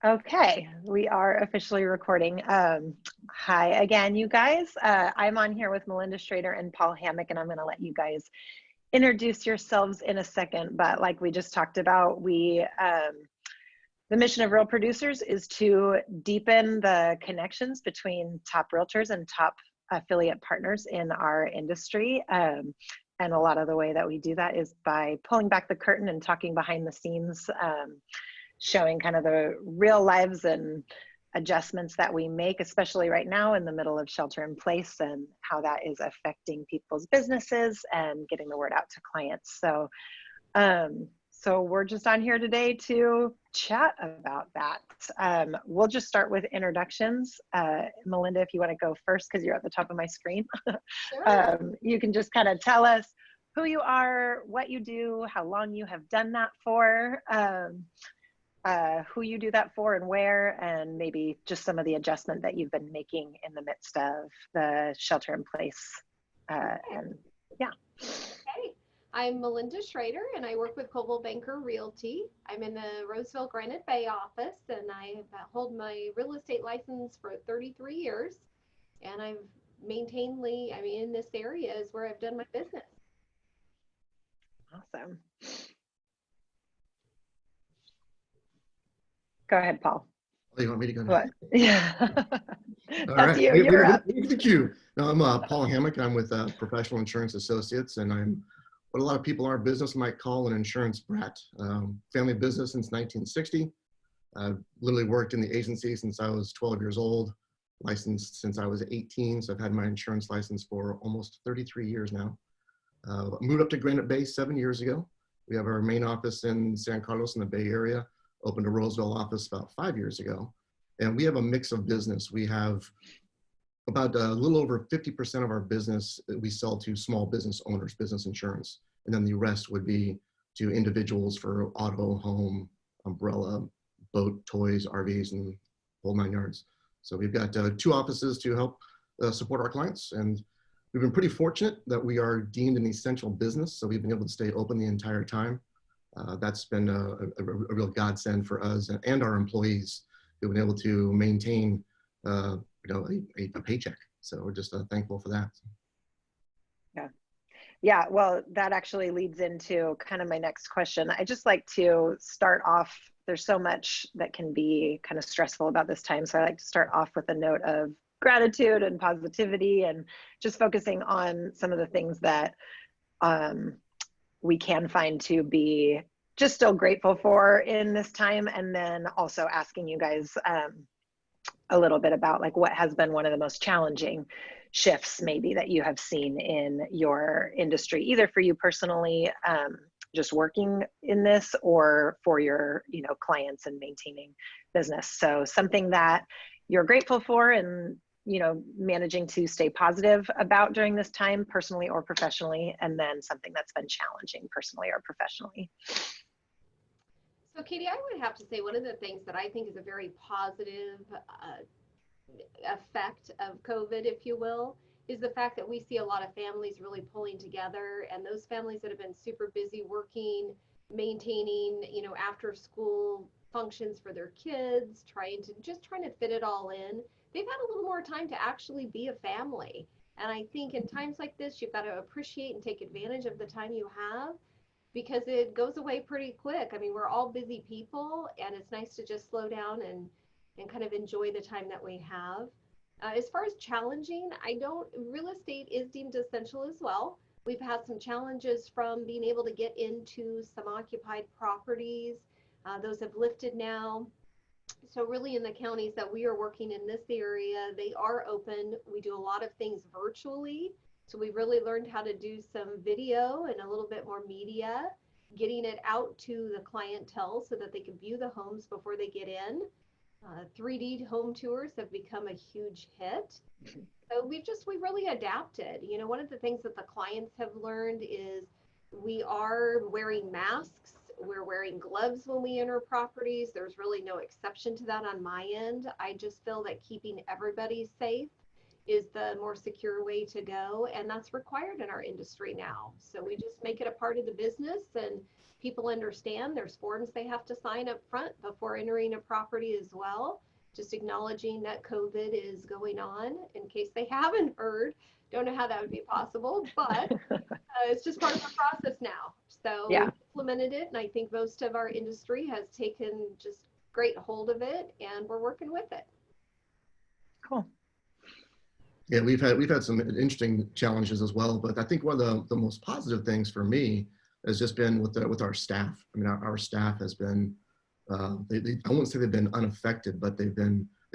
Okay, we are officially recording. Hi again, you guys. I'm on here with Melinda Shrader and Paul Hammack, and I'm going to let you guys introduce yourselves in a second. But like we just talked about, the mission of Real Producers is to deepen the connections between top realtors and top affiliate partners in our industry. And a lot of the way that we do that is by pulling back the curtain and talking behind the scenes, showing kind of the real lives and adjustments that we make, especially right now in the middle of shelter in place, and how that is affecting people's businesses and getting the word out to clients. So we're just on here today to chat about that. We'll just start with introductions. Melinda, if you want to go first, because you're at the top of my screen. Sure. You can just kind of tell us who you are, what you do, how long you have done that for, who you do that for and where, and maybe just some of the adjustment that you've been making in the midst of the shelter in place. And yeah. Okay. I'm Melinda Shrader, and I work with Coldwell Banker Realty. I'm in the Roseville Granite Bay office, and I hold my real estate license for 33 years. And I've maintainedly, in this area is where I've done my business. Awesome. Go ahead, Paul. Oh, you want me to go now? What? Yeah. All That's right. you. You're up. The cue. No, I'm Paul Hammack. I'm with Professional Insurance Associates, and I'm what a lot of people in our business might call an insurance brat. Family business since 1960. I've literally worked in the agency since I was 12 years old, licensed since I was 18, so I've had my insurance license for almost 33 years now. Moved up to Granite Bay 7 years ago. We have our main office in San Carlos in the Bay Area. Opened a Roseville office about 5 years ago. And we have a mix of business. We have about a little over 50% of our business that we sell to small business owners, business insurance. And then the rest would be to individuals for auto, home, umbrella, boat, toys, RVs, and whole 9 yards. So we've got 2 offices to help support our clients. And we've been pretty fortunate that we are deemed an essential business. So we've been able to stay open the entire time. That's been a real godsend for us and our employees who've been able to maintain a paycheck. So we're just thankful for that. Yeah, well, that actually leads into kind of my next question. I just like to start off, there's so much that can be kind of stressful about this time. So I like to start off with a note of gratitude and positivity, and just focusing on some of the things that we can find to be just still grateful for in this time. And then also asking you guys a little bit about like what has been one of the most challenging shifts maybe that you have seen in your industry, either for you personally, just working in this, or for your clients and maintaining business. So something that you're grateful for and managing to stay positive about during this time, personally or professionally, and then something that's been challenging personally or professionally. So Katie, I would have to say one of the things that I think is a very positive effect of COVID, if you will, is the fact that we see a lot of families really pulling together, and those families that have been super busy working, maintaining, after school functions for their kids, trying to fit it all in. They've had a little more time to actually be a family. And I think in times like this, you've got to appreciate and take advantage of the time you have, because it goes away pretty quick. We're all busy people, and it's nice to just slow down and kind of enjoy the time that we have. As far as challenging, real estate is deemed essential as well. We've had some challenges from being able to get into some occupied properties. Those have lifted now. So really in the counties that we are working in this area, they are open. We do a lot of things virtually. So we really learned how to do some video and a little bit more media, getting it out to the clientele so that they can view the homes before they get in. 3D home tours have become a huge hit. So we really adapted. One of the things that the clients have learned is we are wearing masks. We're wearing gloves when we enter properties. There's really no exception to that on my end. I just feel that keeping everybody safe is the more secure way to go. And that's required in our industry now. So we just make it a part of the business, and people understand there's forms they have to sign up front before entering a property as well. Just acknowledging that COVID is going on in case they haven't heard. Don't know how that would be possible, but it's just part of the process now. So Yeah. we've implemented it, and I think most of our industry has taken just great hold of it, and we're working with it. Cool. Yeah, we've had some interesting challenges as well, but I think one of the most positive things for me has just been with our staff. I mean, our staff has been I won't say they've been unaffected, but they've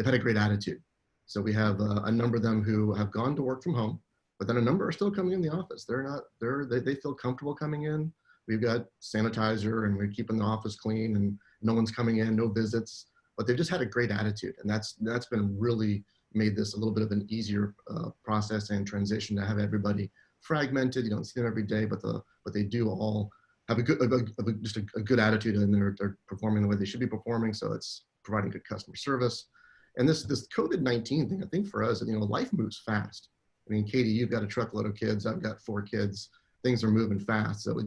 had a great attitude. So we have a number of them who have gone to work from home, but then a number are still coming in the office. They feel comfortable coming in. We've got sanitizer and we're keeping the office clean, and no one's coming in, no visits, but they've just had a great attitude. And that's been really made this a little bit of an easier process and transition to have everybody fragmented. You don't see them every day, but they do all have a good attitude, and they're performing the way they should be performing. So it's providing good customer service. And this COVID-19 thing, I think for us, life moves fast. I mean, Katie, you've got a truckload of kids. I've got 4 kids. Things are moving fast. So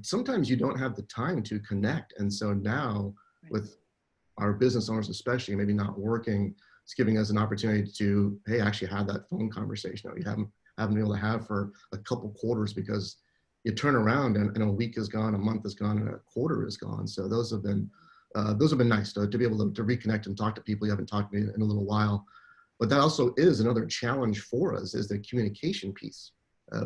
sometimes you don't have the time to connect. And so now with our business owners, especially maybe not working, it's giving us an opportunity to, hey, actually have that phone conversation that we haven't been able to have for a couple quarters, because you turn around and a week is gone, a month is gone, and a quarter is gone. So those have been nice to be able to reconnect and talk to people you haven't talked to in a little while. But that also is another challenge for us, is the communication piece.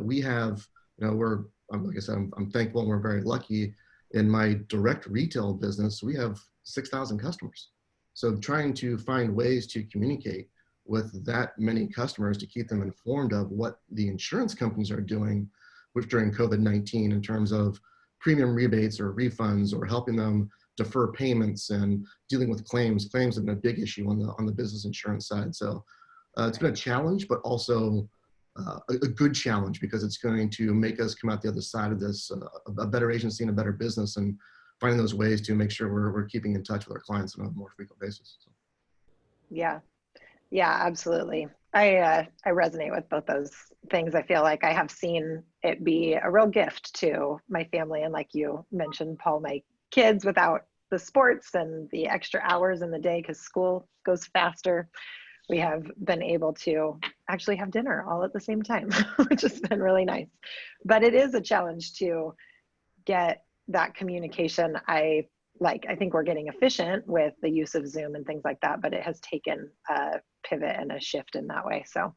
We have, like I said, I'm thankful and we're very lucky. In my direct retail business, we have 6,000 customers. So trying to find ways to communicate with that many customers to keep them informed of what the insurance companies are doing during COVID-19 in terms of premium rebates or refunds, or helping them defer payments and dealing with claims. Claims have been a big issue on the business insurance side. So it's been a challenge, but also a good challenge, because it's going to make us come out the other side of this a better agency and a better business, and finding those ways to make sure we're keeping in touch with our clients on a more frequent basis. So. Yeah, absolutely. I resonate with both those things. I feel like I have seen it be a real gift to my family. And like you mentioned, Paul, my kids, without the sports and the extra hours in the day, because school goes faster, we have been able to actually have dinner all at the same time, which has been really nice. But it is a challenge to get that communication. I think we're getting efficient with the use of Zoom and things like that, but it has taken a pivot and a shift in that way. So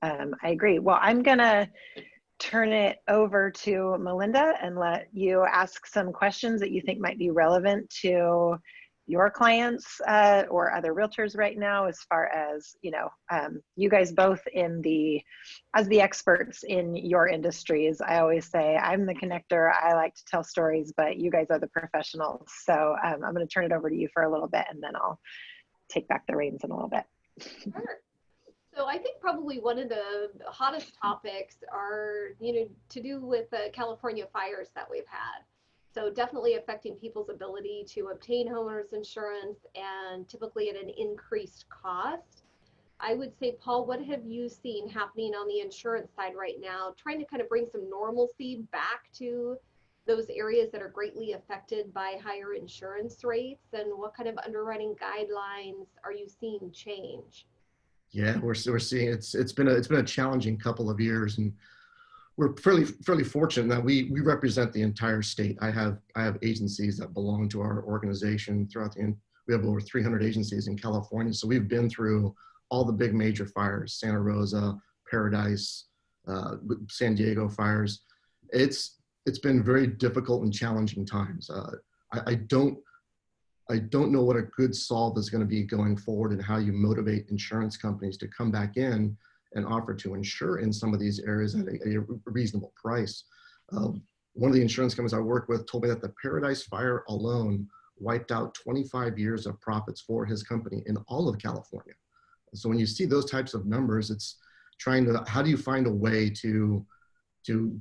I agree. Well, I'm gonna turn it over to Melinda and let you ask some questions that you think might be relevant to your clients or other realtors right now, as far as, you guys both as the experts in your industries. I always say I'm the connector. I like to tell stories, but you guys are the professionals. So I'm going to turn it over to you for a little bit, and then I'll take back the reins in a little bit. Sure. So I think probably one of the hottest topics are, to do with the California fires that we've had. So definitely affecting people's ability to obtain homeowners insurance, and typically at an increased cost. I would say, Paul, what have you seen happening on the insurance side right now, trying to kind of bring some normalcy back to those areas that are greatly affected by higher insurance rates, and what kind of underwriting guidelines are you seeing change? Yeah, we're seeing it's been a challenging couple of years, and we're fairly fortunate that we represent the entire state. I have agencies that belong to our organization we have over 300 agencies in California. So we've been through all the big major fires: Santa Rosa, Paradise, San Diego fires. It's been very difficult and challenging times. I don't know what a good solve is going to be going forward, and how you motivate insurance companies to come back in and offer to insure in some of these areas at a reasonable price. One of the insurance companies I work with told me that the Paradise Fire alone wiped out 25 years of profits for his company in all of California. So when you see those types of numbers, it's how do you find a way to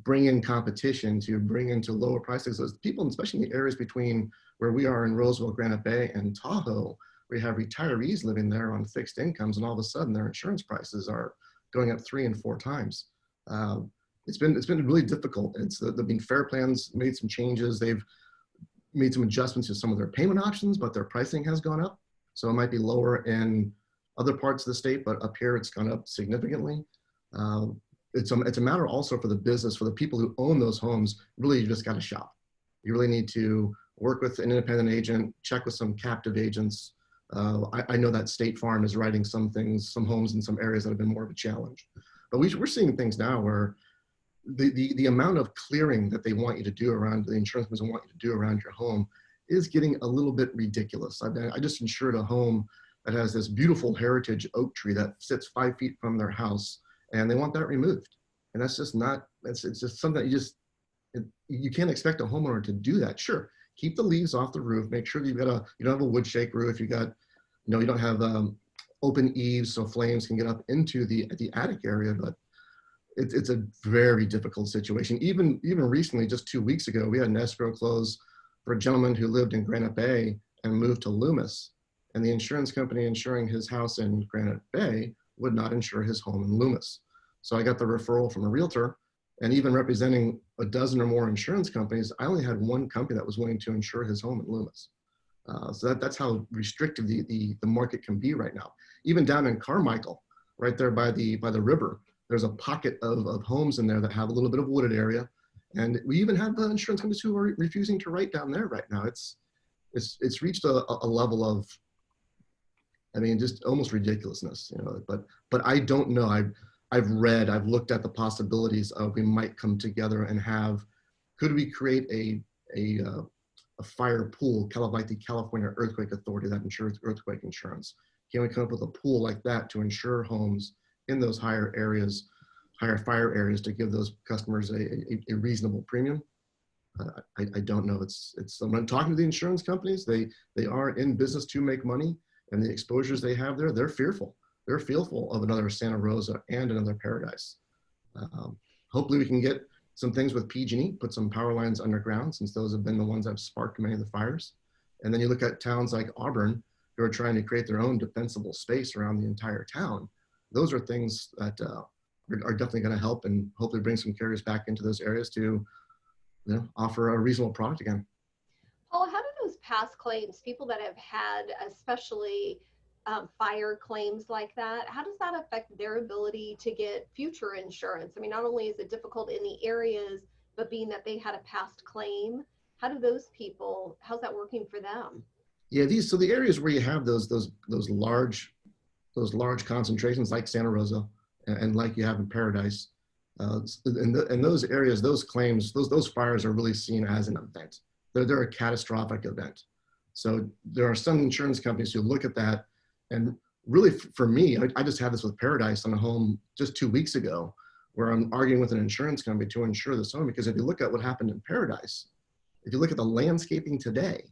bring in competition, to bring into lower prices? Those people, especially in the areas between where we are in Roseville, Granite Bay, and Tahoe, We have retirees living there on fixed incomes, and all of a sudden their insurance prices are going up 3 and 4 times. It's been really difficult. Fair Plans made some changes. They've made some adjustments to some of their payment options, but their pricing has gone up. So it might be lower in other parts of the state, but up here it's gone up significantly. It's a matter also for the business, for the people who own those homes. Really, you just got to shop. You really need to work with an independent agent, check with some captive agents. I know that State Farm is writing some homes in some areas that have been more of a challenge. But we're seeing things now where the amount of clearing that they want you to do around, the insurance companies want you to do around your home is getting a little bit ridiculous. I just insured a home that has this beautiful heritage oak tree that sits 5 feet from their house, and they want that removed. And that's just not, it's just something that you can't expect a homeowner to do that. Sure, keep the leaves off the roof, make sure that you don't have a wood shake roof, you don't have open eaves so flames can get up into the attic area, but it's a very difficult situation. Even recently, just 2 weeks ago, we had an escrow close for a gentleman who lived in Granite Bay and moved to Loomis. And the insurance company insuring his house in Granite Bay would not insure his home in Loomis. So I got the referral from a realtor, and even representing a dozen or more insurance companies, I only had one company that was willing to insure his home in Loomis. So that's how restrictive the market can be right now. Even down in Carmichael, right there by the river, there's a pocket of homes in there that have a little bit of wooded area. And we even have the insurance companies who are refusing to write down there right now. It's reached a level of, just almost ridiculousness, but I don't know. I've looked at the possibilities of we might come together and could we create a fire pool, kind of like the California Earthquake Authority that insures earthquake insurance? Can we come up with a pool like that to insure homes in those higher fire areas to give those customers a reasonable premium? I don't know. When I'm talking to the insurance companies, they are in business to make money, and the exposures they have there, they're fearful. They're fearful of another Santa Rosa and another Paradise. Hopefully we can get some things with PG&E, put some power lines underground, since those have been the ones that have sparked many of the fires. And then you look at towns like Auburn, who are trying to create their own defensible space around the entire town. Those are things that are definitely going to help, and hopefully bring some carriers back into those areas to offer a reasonable product again. Paul, how do those past claims, people that have had especially fire claims like that, how does that affect their ability to get future insurance? Not only is it difficult in the areas, but being that they had a past claim, how's that working for them? Yeah, so the areas where you have those large concentrations like Santa Rosa and like you have in Paradise, in those areas, those claims, those fires are really seen as an event. They're a catastrophic event. So there are some insurance companies who look at that, and really for me, I just had this with Paradise on a home just 2 weeks ago, where I'm arguing with an insurance company to insure this home, because if you look at what happened in Paradise, if you look at the landscaping today,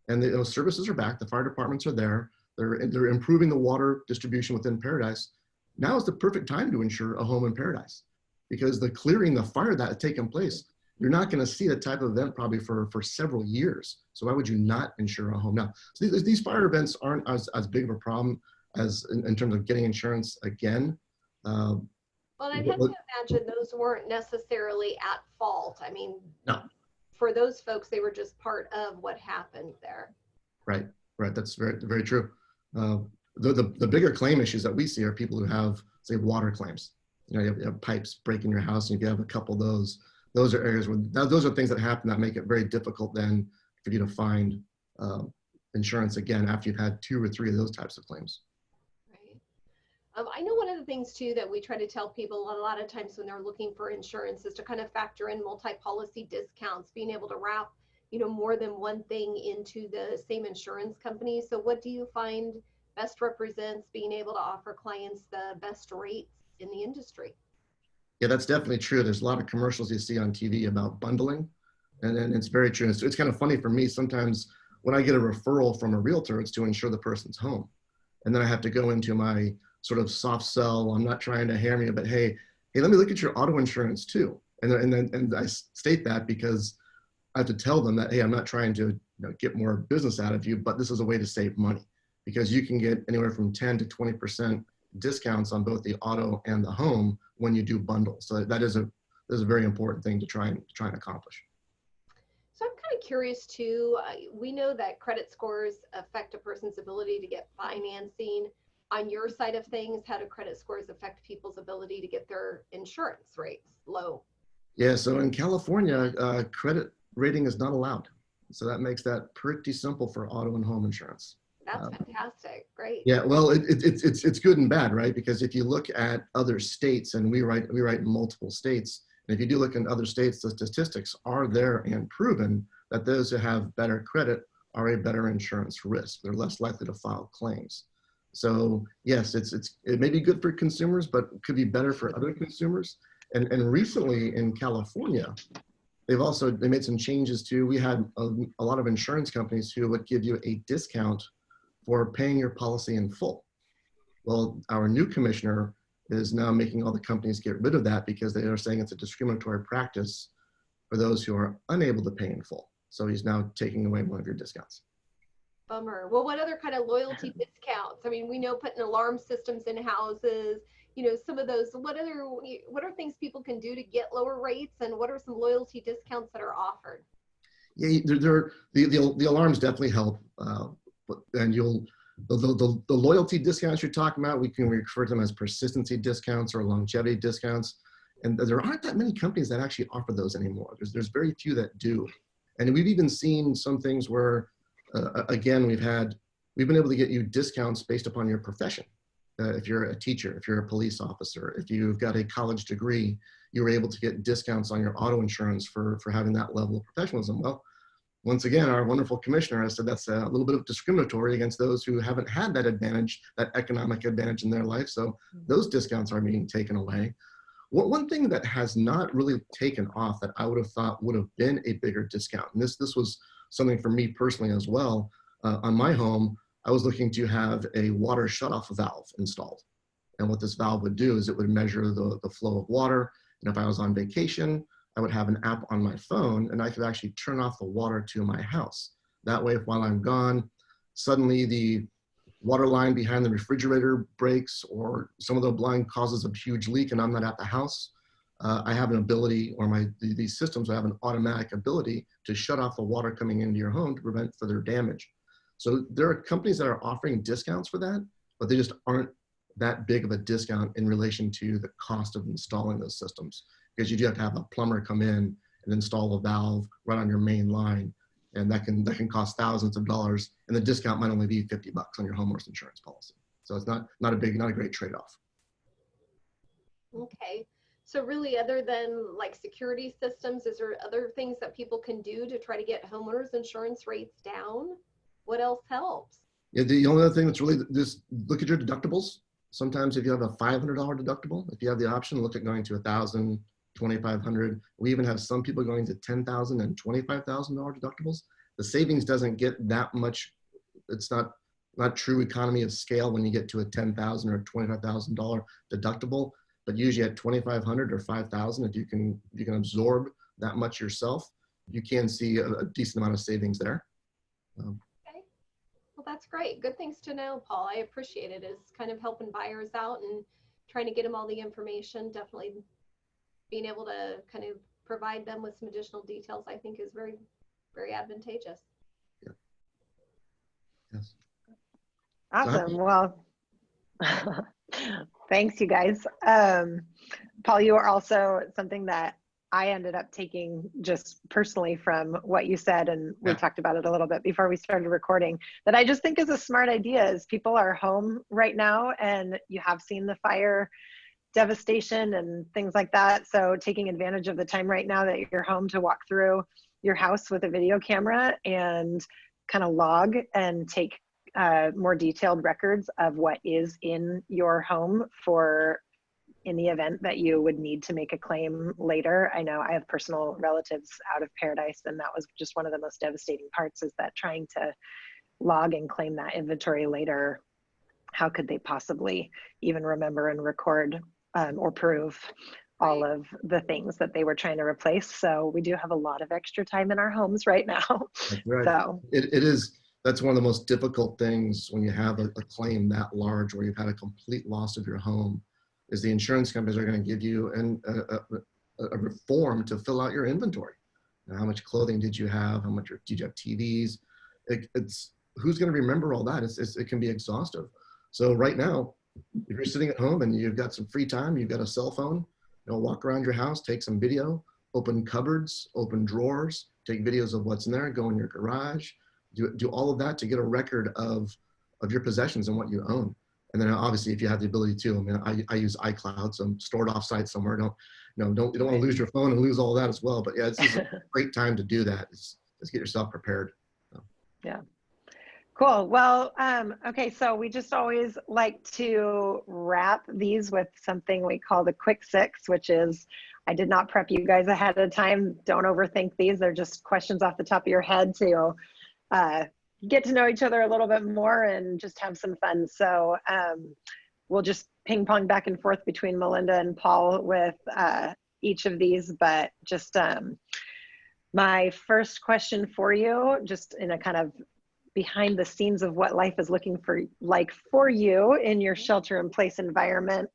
and those services are back, the fire departments are there, they're improving the water distribution within Paradise. Now is the perfect time to insure a home in Paradise, because the clearing, the fire that had taken place, you're not going to see that type of event probably for several years. So why would you not insure a home now? So these fire events aren't as big of a problem as in terms of getting insurance again. Well, I'd have to imagine those weren't necessarily at fault. No. For those folks, they were just part of what happened there. Right. That's very, very true. The bigger claim issues that we see are people who have, say, water claims. You have pipes break in your house, and if you have a couple of those are areas where those are things that happen that make it very difficult then for you to find insurance again after you've had 2 or 3 of those types of claims. Right. I know one of the things too that we try to tell people a lot of times when they're looking for insurance is to kind of factor in multi-policy discounts, being able to wrap more than one thing into the same insurance company. So what do you find best represents being able to offer clients the best rates in the industry? Yeah, that's definitely true. There's a lot of commercials you see on TV about bundling, and it's very true. It's kind of funny for me sometimes when I get a referral from a realtor, it's to insure the person's home, and then I have to go into my sort of soft sell. I'm not trying to hammer you, but hey, let me look at your auto insurance too, and I state that because I have to tell them that, hey, I'm not trying to get more business out of you, but this is a way to save money. because you can get anywhere from 10 to 20% discounts on both the auto and the home when you do bundles. So that is a very important thing to try and accomplish. So I'm kind of curious too. We know that credit scores affect a person's ability to get financing. On your side of things, how do credit scores affect people's ability to get their insurance rates low? Yeah, so in California, credit rating is not allowed. So that makes that pretty simple for auto and home insurance. That's fantastic. Great. Yeah, well, it's good and bad, right? Because if you look at other states, and we write in multiple states, and if you do look in other states, the statistics are there and proven that those who have better credit are a better insurance risk. They're less likely to file claims. So yes, it may be good for consumers, but it could be better for other consumers. And recently in California, they made some changes too. We had a lot of insurance companies who would give you a discount for paying your policy in full. Well, our new commissioner is now making all the companies get rid of that because they are saying it's a discriminatory practice for those who are unable to pay in full. So he's now taking away one of your discounts. Bummer. Well, what other kind of loyalty discounts? I mean, we know putting alarm systems in houses, some of those. What are things people can do to get lower rates, and what are some loyalty discounts that are offered? Yeah, the alarms definitely help. And the loyalty discounts you're talking about, we can refer to them as persistency discounts or longevity discounts. And there aren't that many companies that actually offer those anymore. There's very few that do. And we've even seen some things where, again, we've been able to get you discounts based upon your profession. If you're a teacher, if you're a police officer, if you've got a college degree, you were able to get discounts on your auto insurance for having that level of professionalism. Well, once again, our wonderful commissioner has said that's a little bit of discriminatory against those who haven't had that advantage, that economic advantage in their life. So those discounts are being taken away. One thing that has not really taken off that I would have thought would have been a bigger discount, and this was something for me personally as well. On my home, I was looking to have a water shutoff valve installed. And what this valve would do is it would measure the flow of water. And if I was on vacation, I would have an app on my phone and I could actually turn off the water to my house. That way, while I'm gone, suddenly the water line behind the refrigerator breaks or some of the line causes a huge leak and I'm not at the house, I have an ability, or these systems have an automatic ability to shut off the water coming into your home to prevent further damage. So there are companies that are offering discounts for that, but they just aren't that big of a discount in relation to the cost of installing those systems, because you do have to have a plumber come in and install a valve right on your main line, and that can cost thousands of dollars, and the discount might only be $50 on your homeowner's insurance policy. So it's not a great trade-off. Okay. So really, other than like security systems, is there other things that people can do to try to get homeowners insurance rates down? What else helps? Yeah, the only other thing that's really, just look at your deductibles. Sometimes if you have a $500 deductible, if you have the option, look at going to $1,000, $2,500. We even have some people going to $10,000 and $25,000 deductibles. The savings doesn't get that much. It's not true economy of scale when you get to a $10,000 or $25,000 deductible. But usually at $2,500 or $5,000, if you can absorb that much yourself, you can see a decent amount of savings there. Okay. Well, that's great. Good things to know, Paul. I appreciate it. It's kind of helping buyers out and trying to get them all the information. Definitely being able to kind of provide them with some additional details, I think, is very, very advantageous. Yeah. Yes. Awesome. Well, thanks, you guys. Paul, you are also something that I ended up taking just personally from what you said, and we talked about it a little bit before we started recording, that I just think is a smart idea. Is people are home right now and you have seen the fire devastation and things like that. So taking advantage of the time right now that you're home to walk through your house with a video camera and kind of log and take more detailed records of what is in your home for in the event that you would need to make a claim later. I know I have personal relatives out of Paradise, and that was just one of the most devastating parts, is that trying to log and claim that inventory later, how could they possibly even remember and record or prove all of the things that they were trying to replace? So we do have a lot of extra time in our homes right now. That's right. So It is, that's one of the most difficult things when you have a claim that large, where you've had a complete loss of your home, is the insurance companies are going to give you a form to fill out your inventory. How much clothing did you have? How much did you have TVs? It's who's going to remember all that? It can be exhaustive. So right now, if you're sitting at home and you've got some free time, you've got a cell phone, walk around your house, take some video, open cupboards, open drawers, take videos of what's in there, go in your garage, do all of that to get a record of your possessions and what you own. And then obviously, if you have the ability to, I mean, I use iCloud, so I'm stored offsite somewhere. You don't want to lose your phone and lose all that as well. But yeah, this is a great time to do that. Let's get yourself prepared. So. Yeah. Cool. Well, okay. So we just always like to wrap these with something we call the quick six, which is, I did not prep you guys ahead of time. Don't overthink these. They're just questions off the top of your head to get to know each other a little bit more and just have some fun. So we'll just ping pong back and forth between Melinda and Paul with each of these, but just my first question for you, just in a kind of behind the scenes of what life is looking for like for you in your shelter in place environment.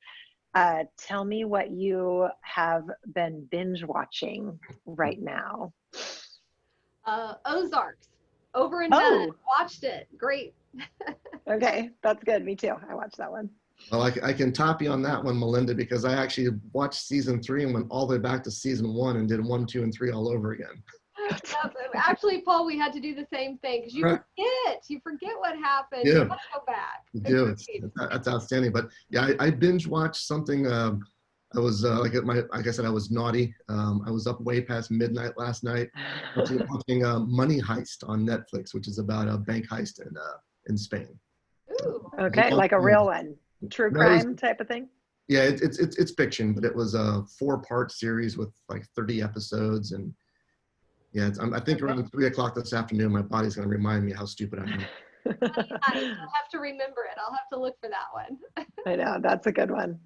Tell me what you have been binge watching right now. Ozarks, over and done. Watched it. Great. Okay, that's good. Me too. I watched that one. Well, I can top you on that one, Melinda, because I actually watched season 3 and went all the way back to season 1 and did 1, 2, and 3 all over again. Actually, Paul, we had to do the same thing because you forget what happened. Yeah. You have to go back. You do. That's outstanding. But yeah, I binge watched something. I was like I said, I was naughty. I was up way past midnight last night watching Money Heist on Netflix, which is about a bank heist in Spain. Ooh. Okay, like a real one, true crime type of thing. Yeah, it's fiction, but it was a 4-part series with like 30 episodes, and yeah, I think around 3 o'clock this afternoon, my body's going to remind me how stupid I am. I'll have to remember it. I'll have to look for that one. I know, that's a good one.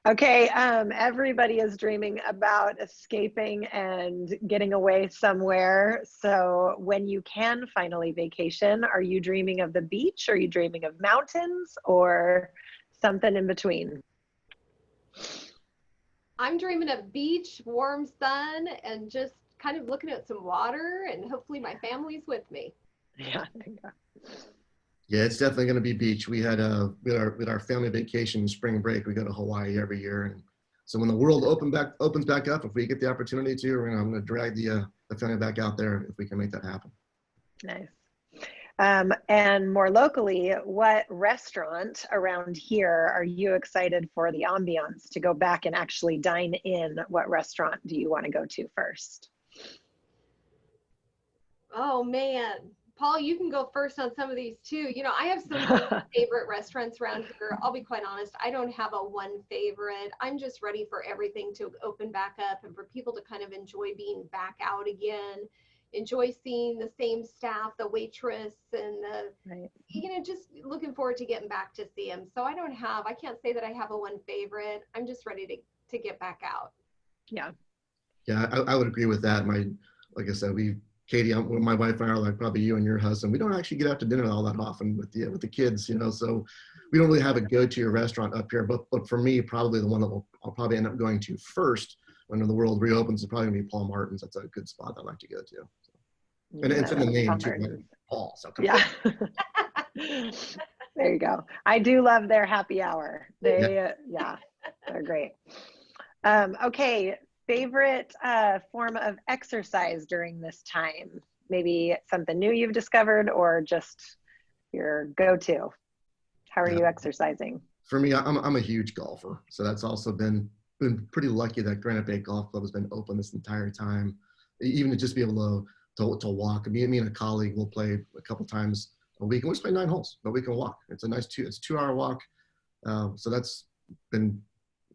Okay, everybody is dreaming about escaping and getting away somewhere. So when you can finally vacation, are you dreaming of the beach? Are you dreaming of mountains or something in between? I'm dreaming of beach, warm sun, and just kind of looking at some water, and hopefully my family's with me. Yeah. Yeah, it's definitely going to be beach. We had our family vacation spring break. We go to Hawaii every year, and so when the world opens back up, if we get the opportunity to, I'm going to drag the family back out there if we can make that happen. Nice. And more locally, what restaurant around here are you excited for the ambiance to go back and actually dine in? What restaurant do you want to go to first? Oh man, Paul, you can go first on some of these too. I have some favorite restaurants around here. I'll be quite honest, I don't have a one favorite. I'm just ready for everything to open back up and for people to kind of enjoy being back out again, enjoy seeing the same staff, the waitress, and just looking forward to getting back to see them. So I can't say that I have a one favorite. I'm just ready to get back out. Yeah. Yeah, I would agree with that. Like I said, Katie, my wife and I are like probably you and your husband. We don't actually get out to dinner all that often with the kids, so we don't really have a go-to restaurant up here. But for me, probably the one that I'll probably end up going to first when the world reopens is probably going to be Paul Martin's. That's a good spot I'd like to go to. So. And it's in the name too, like Paul. So yeah. There you go. I do love their happy hour. They're great. Okay. Favorite form of exercise during this time? Maybe something new you've discovered or just your go-to. How are you exercising? For me, I'm a huge golfer. So that's also been pretty lucky that Granite Bay Golf Club has been open this entire time. Even to just be able to walk. Me and a colleague will play a couple times a week. And we just play 9 holes, but we can walk. It's a nice 2-hour walk. So that's been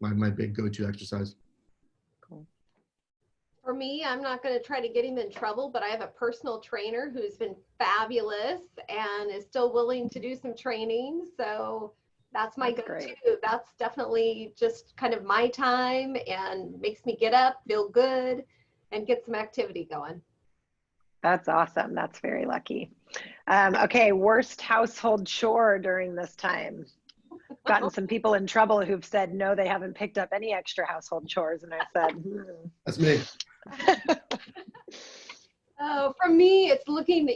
my big go-to exercise. For me, I'm not going to try to get him in trouble, but I have a personal trainer who's been fabulous and is still willing to do some training. So that's my go-to. That's definitely just kind of my time and makes me get up, feel good, and get some activity going. That's awesome. That's very lucky. Okay, worst household chore during this time. Gotten some people in trouble who've said no, they haven't picked up any extra household chores, and I said, That's me. For me, it's looking,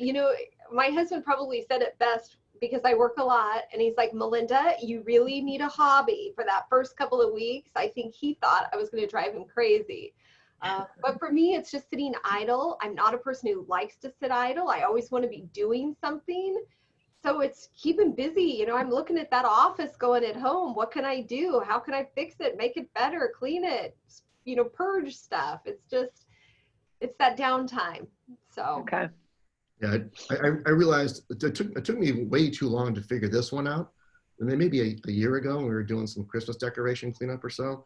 my husband probably said it best because I work a lot, and he's like, Melinda, you really need a hobby for that first couple of weeks. I think he thought I was going to drive him crazy. But for me, it's just sitting idle. I'm not a person who likes to sit idle. I always want to be doing something. So it's keeping busy. I'm looking at that office going at home. What can I do? How can I fix it, make it better, clean it, purge stuff? It's that downtime. So. okay. Yeah, I realized it took me way too long to figure this one out. And then maybe a year ago, when we were doing some Christmas decoration cleanup or so,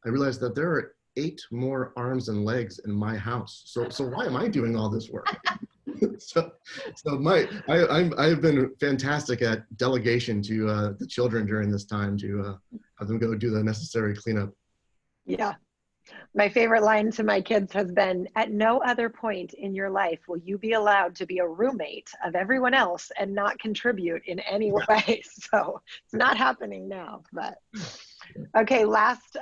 I realized that there are 8 more arms and legs in my house. So why am I doing all this work? I've been fantastic at delegation to the children during this time to have them go do the necessary cleanup. Yeah. My favorite line to my kids has been, at no other point in your life will you be allowed to be a roommate of everyone else and not contribute in any way. So it's not happening now, but okay. Last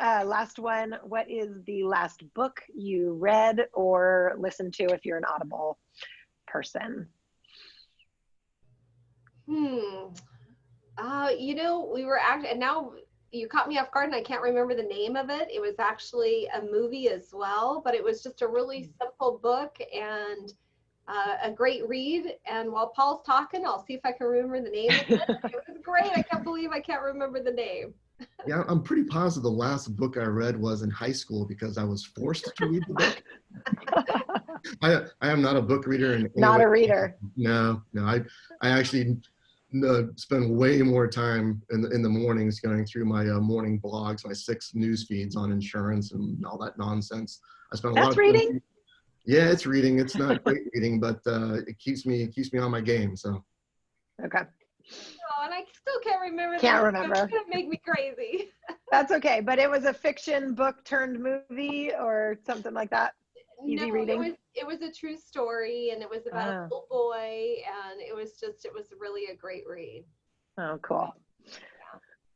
one. What is the last book you read or listened to if you're an Audible person? We were actually, and now you caught me off guard and I can't remember the name of it. It was actually a movie as well, but it was just a really simple book and a great read. And while Paul's talking, I'll see if I can remember the name of it. It was great. I can't believe I can't remember the name. Yeah, I'm pretty positive the last book I read was in high school because I was forced to read the book. I am not a book reader. Not a reader. No. I actually spend way more time in the mornings going through my morning blogs, my 6 news feeds on insurance and all that nonsense. I spend a lot of reading. time. Yeah, it's reading. It's not great reading, but it keeps me on my game. So. Okay. Oh, and I still can't remember. Can't remember. It's gonna make me crazy. That's okay, but it was a fiction book turned movie or something like that. Easy reading. It was a true story, and it was about a little boy, and it was really a great read. Oh, cool.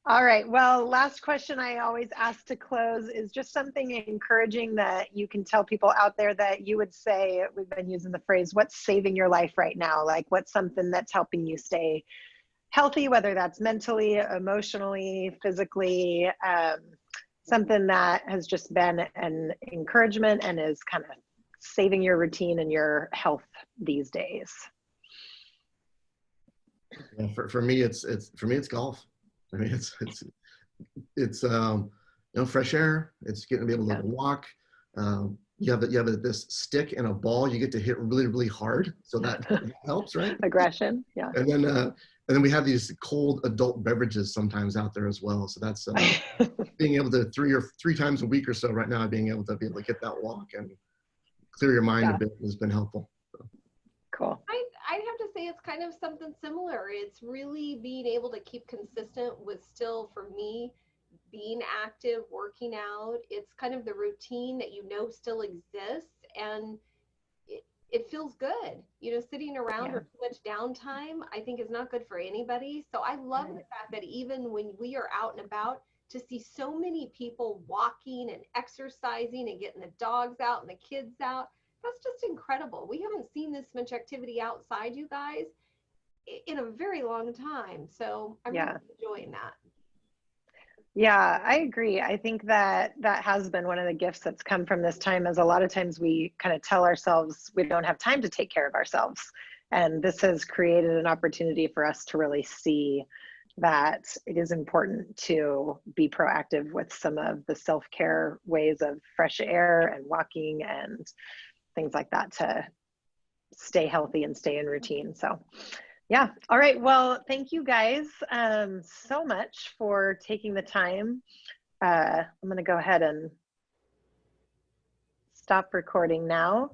All right. Well, last question I always ask to close is just something encouraging that you can tell people out there that you would say. We've been using the phrase, what's saving your life right now? Like, what's something that's helping you stay healthy, whether that's mentally, emotionally, physically, something that has just been an encouragement and is kind of saving your routine and your health these days. Yeah, for me, it's golf. I mean, it's fresh air. It's getting to be able to walk. You have this stick and a ball you get to hit really, really hard. So that helps, right? Aggression. Yeah. And then we have these cold adult beverages sometimes out there as well. So that's being able to 3 times a week or so right now, being able to get that walk and clear your mind a bit has been helpful. So. Cool. I'd have to say it's kind of something similar. It's really being able to keep consistent with still, for me, being active, working out. It's kind of the routine that still exists, and it feels good. Sitting around or too much downtime, I think is not good for anybody. So I love the fact that even when we are out and about, to see so many people walking and exercising and getting the dogs out and the kids out, that's just incredible. We haven't seen this much activity outside, you guys, in a very long time. So I'm really enjoying that. Yeah, I agree. I think that has been one of the gifts that's come from this time, is a lot of times we kind of tell ourselves we don't have time to take care of ourselves. And this has created an opportunity for us to really see that it is important to be proactive with some of the self-care ways of fresh air and walking and things like that to stay healthy and stay in routine. So yeah. All right. Well, thank you guys so much for taking the time. I'm going to go ahead and stop recording now.